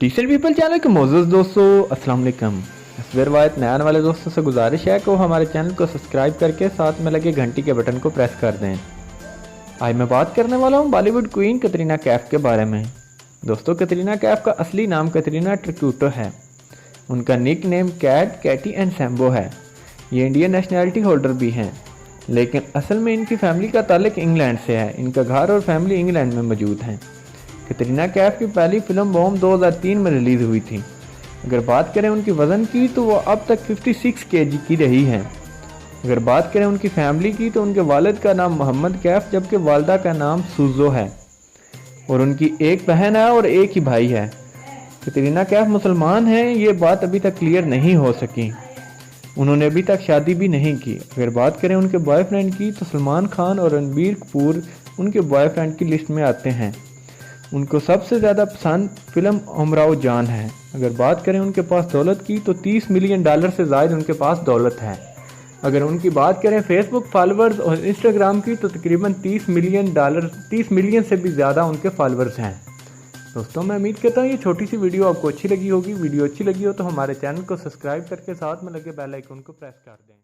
Digital people channel के मौजूद दोस्तों अस्सलाम वालेकुम। इस रवायत नए आने वाले दोस्तों से गुजारिश है कि वो हमारे चैनल को सब्सक्राइब करके साथ में लगे घंटी के बटन को प्रेस कर दें। आज मैं बात करने वाला हूँ बॉलीवुड क्वीन कैटरीना कैफ के बारे में। दोस्तों, कैटरीना कैफ का असली नाम कैटरीना ट्रिक्यूटो है। उनका nick name Kat, Katy and सैम्बो है। ये इंडियन नेशनैलिटी होल्डर भी हैं, लेकिन असल में इनकी फैमिली का ताल्लुक इंग्लैंड से है। इनका घर और फैमिली इंग्लैंड में मौजूद है। कैटरीना कैफ की पहली फिल्म बॉम 2003 में रिलीज़ हुई थी। अगर बात करें उनकी वज़न की तो वो अब तक 56 केजी की रही हैं। अगर बात करें उनकी फैमिली की तो उनके वालिद का नाम मोहम्मद कैफ जबकि वालदा का नाम सुजो है और उनकी एक बहन है और एक ही भाई है। कैटरीना कैफ मुसलमान हैं, ये बात अभी तक क्लियर नहीं हो सकी। उन्होंने अभी तक शादी भी नहीं की। अगर बात करें उनके बॉयफ्रेंड की तो सलमान खान और रणबीर कपूर उनके बॉयफ्रेंड की लिस्ट में आते हैं। उनको सबसे ज़्यादा पसंद फिल्म उमराव जान है। अगर बात करें उनके पास दौलत की तो $30 मिलियन से ज़ायद उनके पास दौलत है। अगर उनकी बात करें फेसबुक फॉलोअर्स और इंस्टाग्राम की तो तकरीबन $30 मिलियन से भी ज़्यादा उनके फॉलोअर्स हैं। दोस्तों, मैं उम्मीद करता हूँ ये छोटी सी वीडियो आपको अच्छी लगी होगी। वीडियो अच्छी लगी हो तो हमारे चैनल को सब्सक्राइब करके साथ में लगे बेल आइकन को प्रेस कर दें।